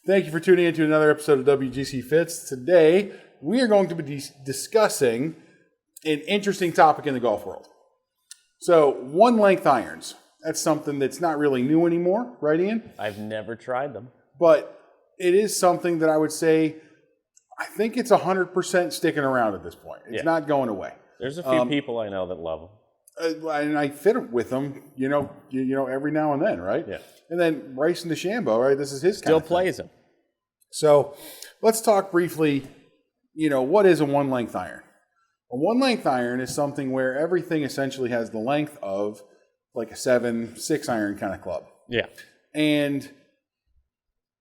Thank you for tuning in to another episode of WGC Fits. Today, we are going to be discussing an interesting topic in the golf world. So, one-length irons. That's something that's not really new anymore, right, Ian? I've never tried them. But it is something that I would say, I think it's 100% sticking around at this point. It's not going away. There's a few people I know that love them. And I fit with them, you know, every now and then, right? Yeah. And then Bryson DeChambeau, right? This is his Still kind of thing. plays them. So let's talk briefly, what is a one-length iron? A one-length iron is something where everything essentially has the length of like a 7-6 iron kind of club. Yeah. And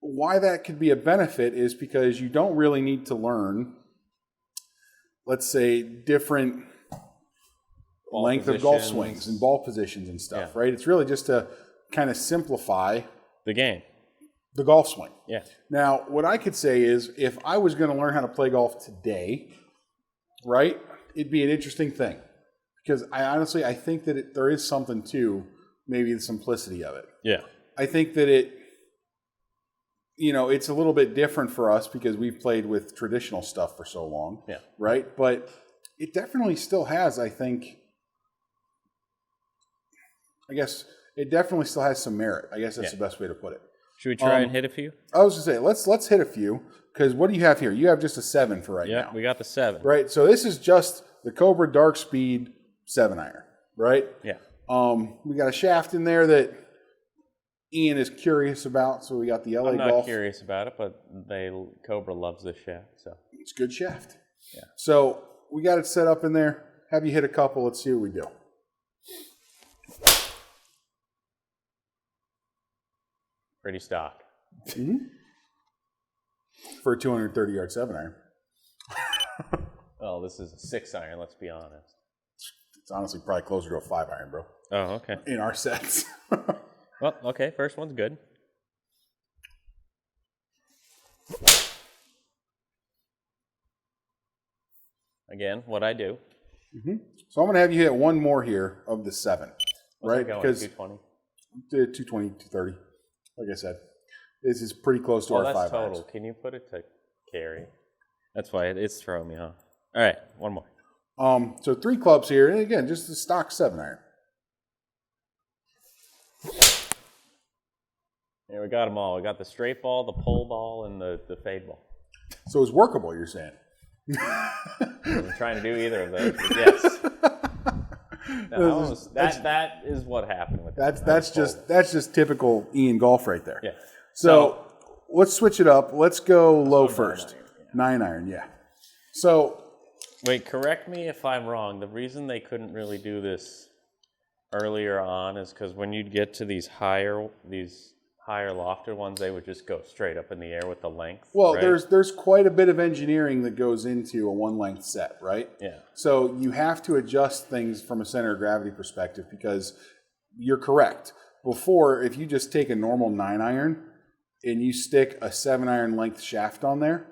why that could be a benefit is because you don't really need to learn, let's say, different Ball length of golf positions. swings and ball positions and stuff, Yeah. right? It's really just to kind of simplify The game. the golf swing. Yeah. Now, what I could say is if I was going to learn how to play golf today, right, it'd be an interesting thing. Because I think that there is something to maybe the simplicity of it. Yeah. I think that it's a little bit different for us because we've played with traditional stuff for so long. Yeah. Right? But it definitely still has, I guess it definitely still has some merit. I guess that's the best way to put it. Should we try and hit a few? I was going to say, let's hit a few, because what do you have here? You have just a 7 for right now. Yeah, we got the 7. Right? So this is just the Cobra Dark Speed 7-iron, right? Yeah. We got a shaft in there that Ian is curious about, so we got the LA I'm not Golf. curious about it, but Cobra loves this shaft, so. It's a good shaft. Yeah. So we got it set up in there. Have you hit a couple? Let's see what we do. Pretty stock. For a 230-yard 7-iron. Well, this is a 6-iron, let's be honest. It's honestly probably closer to a 5-iron, bro, Oh, okay. in our sets. Well, okay, first one's good. Again, what I do. So I'm going to have you hit one more here of the 7, What's right? it going, Because 220? 220, 230, like I said. This is pretty close to Oh, our that's 5 total. irons. Can you put it to carry? That's why it's throwing me off. All right, one more. So 3 clubs here, and again, just the stock 7-iron. Yeah, we got them all. We got the straight ball, the pole ball, and the fade ball. So it's workable, you're saying? I wasn't trying to do either of those, but yes. No, that is what happened with That's just typical Ian golf right there. Yeah. So let's switch it up. Let's go low first. 9-iron, yeah. So Wait, correct me if I'm wrong. The reason they couldn't really do this earlier on is because when you'd get to these higher lofted ones, they would just go straight up in the air with the length. well, right? there's quite a bit of engineering that goes into a one-length set, right? Yeah. So you have to adjust things from a center of gravity perspective because you're correct. Before, if you just take a normal 9-iron and you stick a 7-iron length shaft on there,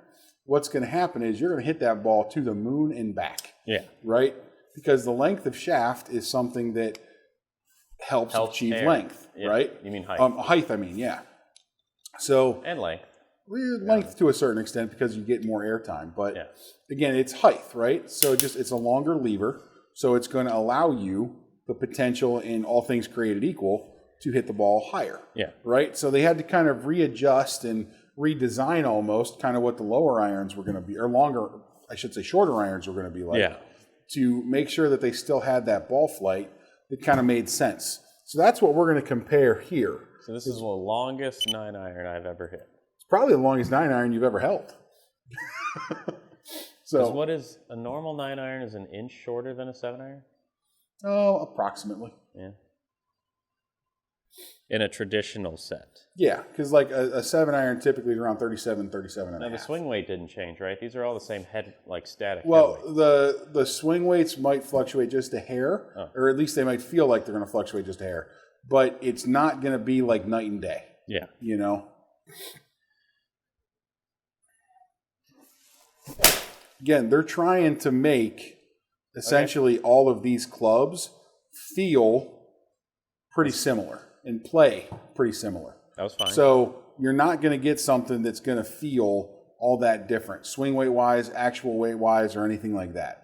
what's going to happen is you're going to hit that ball to the moon and back, Yeah. right? Because the length of shaft is something that helps achieve air. length, Yeah. right? You mean height. Height, yeah. So And length. length to a certain extent because you get more airtime. But Yeah. again, it's height, right? So it's a longer lever. So it's going to allow you the potential in all things created equal to hit the ball higher. Yeah. Right? So they had to kind of readjust and redesign almost kind of what the lower irons were going to be, or longer, I should say shorter irons were going to be like, Yeah. to make sure that they still had that ball flight that kind of made sense. So that's what we're going to compare here. So this is the longest 9-iron I've ever hit. It's probably the longest 9-iron you've ever held. Because what is a normal 9-iron is an inch shorter than a 7-iron? Oh, approximately. Yeah. In a traditional set. Yeah, because like a 7-iron typically is around 37 and Now a the half. swing weight didn't change, right? These are all the same static. Well, head weight. the swing weights might fluctuate just a hair, or at least they might feel like they're going to fluctuate just a hair. But it's not going to be like night and day, Yeah. you know? Again, they're trying to make essentially all of these clubs feel pretty similar and play pretty similar. That was fine. So you're not going to get something that's going to feel all that different, swing weight wise, actual weight wise, or anything like that.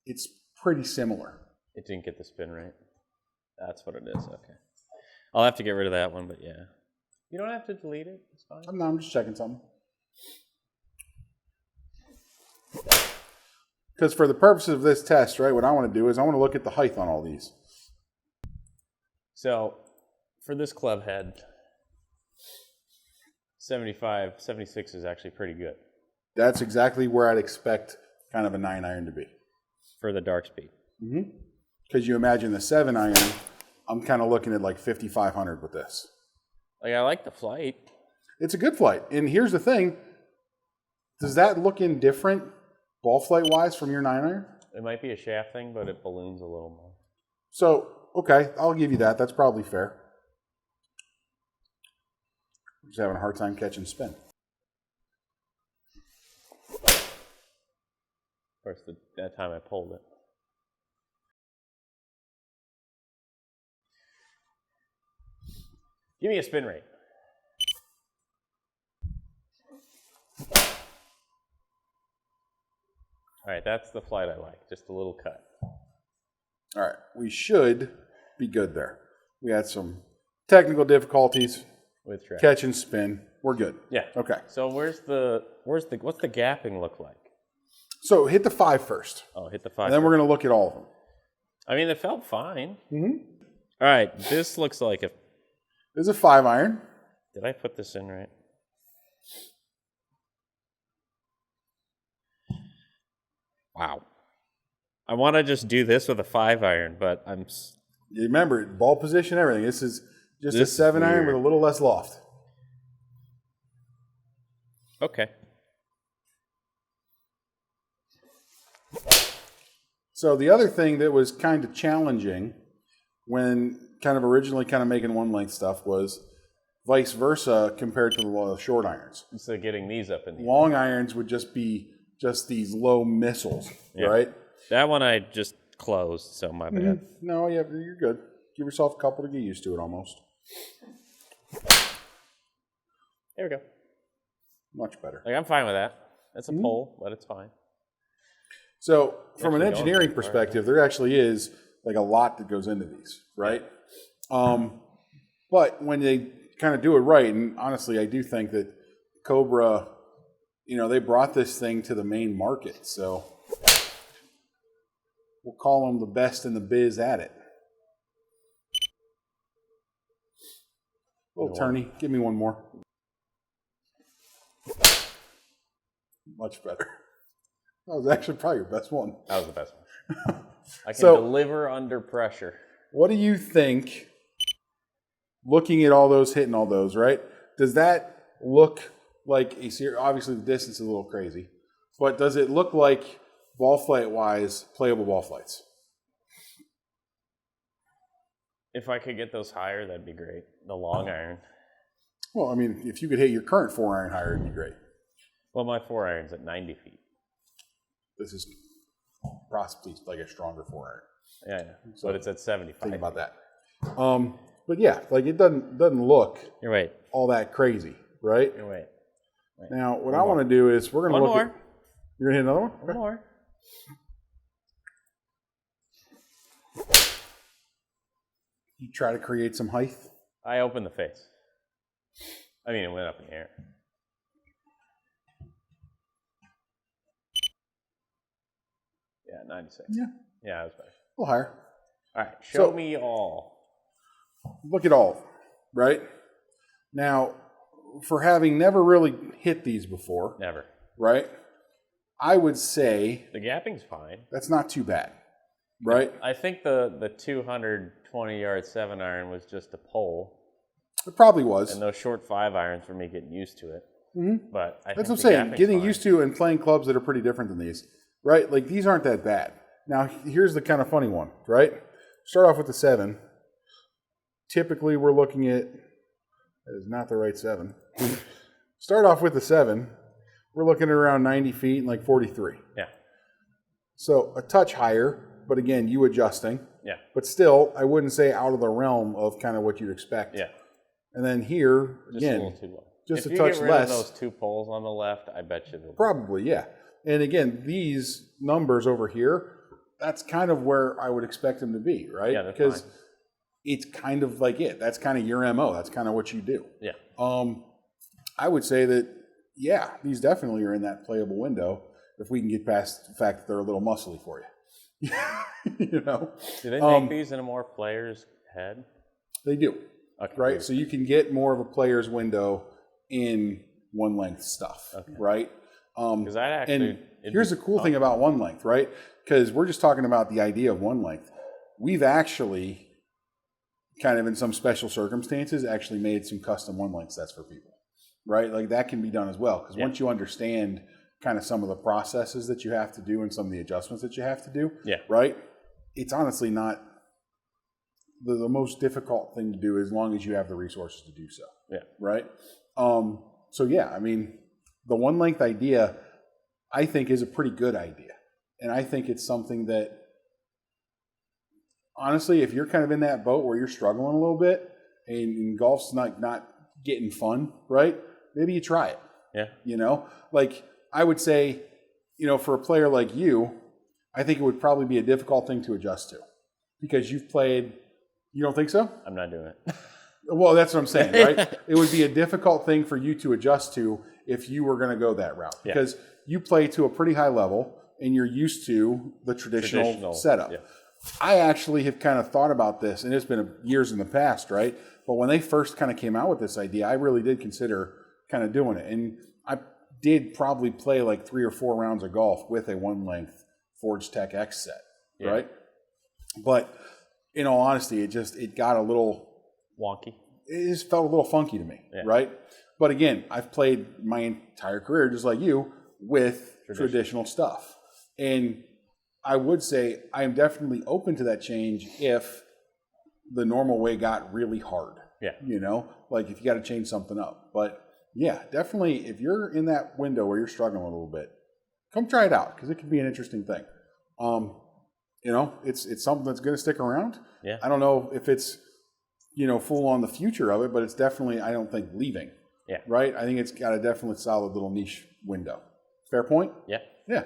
It's pretty similar. It didn't get the spin right. That's what it is. Okay. I'll have to get rid of that one, but yeah. You don't have to delete it. It's fine. No, I'm just checking something. Because for the purposes of this test, right, what I want to do is I want to look at the height on all these. So for this club head, 75, 76 is actually pretty good That's exactly where I'd expect kind of a 9-iron to be. for the dark speed. Because you imagine the 7-iron, I'm kind of looking at like 5,500 with this. Like, I like the flight. It's a good flight. And here's the thing. Does that look indifferent ball flight wise from your 9-iron? It might be a shaft thing, but it balloons a little more. So, okay, I'll give you that. That's probably fair. Just having a hard time catching spin. Of course, that time I pulled it. Give me a spin rate. All right, that's the flight I like. Just a little cut. All right, we should be good there. We had some technical difficulties, With track. catch and spin. We're good. Yeah. Okay. So what's the gapping look like? So hit the 5 first, Oh, hit the 5. and then we're going to look at all of them. I mean, it felt fine. All right, this looks like a. This is a 5-iron. Did I put this in right? Wow. I want to just do this with a 5-iron, but You remember, ball position, everything. This is just This a is 7-iron with weird. a little less loft. okay. So the other thing that was kind of challenging when kind of originally kind of making one length stuff was vice versa compared to the short irons. Instead of getting these up in the air. Long irons would just be just these low missiles, right? That one I just closed, so my bad. No, yeah, you're good. Give yourself a couple to get used to it almost. There we go. Much better. Like, I'm fine with that. That's a pole, but it's fine. So from an Actually going engineering pretty far, perspective, there actually is like a lot that goes into these, right? But when they kind of do it right, and honestly, I do think that Cobra, they brought this thing to the main market, so we'll call them the best in the biz at it. Little turny, give me one more. Much better. That was actually probably your best one. That was the best one. I can So- deliver under pressure. What do you think, looking at all those, hitting all those, right? Does that look like a series? Obviously, the distance is a little crazy, but does it look like ball flight wise, playable ball flights? If I could get those higher, that'd be great. The long iron. Well, I mean, if you could hit your current 4-iron higher, it'd be great. Well, my 4-iron's at 90 feet. This is possibly like a stronger 4-iron. Yeah. But it's at 75. Think about that. But yeah, like it doesn't look You're right. all that crazy, right? You're right. Now, what I want to do is we're going to One look more. at. You're going to hit another one? One more. You try to create some height. I opened the face. I mean, it went up in the air. Yeah, 96. Yeah. Yeah, that was better. A little higher. All right, show So- me all. Look at all, right? Now, for having never really hit these before, Never. right? I would say The gapping's fine. that's not too bad, right? I think the 220-yard 7-iron was just a pole, It probably was. and those short 5-irons for me getting used to it. But I That's think what I'm the saying. gapping's Getting fine. used to and playing clubs that are pretty different than these, right? Like these aren't that bad. Now, here's the kind of funny one, right? Start off with the 7. Typically, we're looking at, that is not the right 7. Start off with the 7. We're looking at around 90 feet and like 43. Yeah, So a touch higher, but again, you adjusting. yeah, But still, I wouldn't say out of the realm of kind of what you'd expect. yeah. And then here, Just a little again, too low. just if a you touch get rid less. of those 2 poles on the left, I bet you they'll Probably, yeah. And again, these numbers over here, that's kind of where I would expect them to be, right? Yeah, that's because fine. it's kind of like it. That's kind of your MO. That's kind of what you do. Yeah. I would say that, yeah, these definitely are in that playable window if we can get past the fact that they're a little muscly for you. You know? Do they make these in a more player's head? They do. Okay. Right? So you can get more of a player's window in one length stuff, right? Because that actually... And here's the cool thing about one length, right? Because we're just talking about the idea of one length. We've actually, kind of in some special circumstances, actually made some custom one length sets for people, right? Like that can be done as well. Because once you understand kind of some of the processes that you have to do and some of the adjustments that you have to do, right? It's honestly not the most difficult thing to do as long as you have the resources to do so. Yeah. Right? So yeah, I mean, the one length idea, I think, is a pretty good idea. And I think it's something that, honestly, if you're kind of in that boat where you're struggling a little bit and golf's not getting fun, right? Maybe you try it. Yeah. You know, like I would say, you know, for a player like you, I think it would probably be a difficult thing to adjust to because you've played. You don't think so? I'm not doing it. Well, that's what I'm saying, right? It would be a difficult thing for you to adjust to if you were going to go that route because you play to a pretty high level and you're used to the traditional setup. Yeah. I actually have kind of thought about this, and it's been years in the past, right? But when they first kind of came out with this idea, I really did consider kind of doing it. And I did probably play like 3 or 4 rounds of golf with a one-length Forge Tech X set, right? But in all honesty, it got a little wonky. It just felt a little funky to me, right? But again, I've played my entire career, just like you, with traditional stuff. And I would say I am definitely open to that change if the normal way got really hard. Yeah. You know, like if you got to change something up. But yeah, definitely if you're in that window where you're struggling a little bit, come try it out because it can be an interesting thing. You know, it's something that's going to stick around. Yeah. I don't know if it's, you know, full on the future of it, but it's definitely, I don't think, leaving. Yeah. Right? I think it's got a definitely solid little niche window. Fair point? Yeah. Yeah.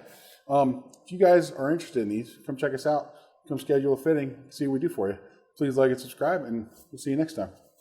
If you guys are interested in these, come check us out. Come schedule a fitting, see what we do for you. Please like and subscribe, and we'll see you next time.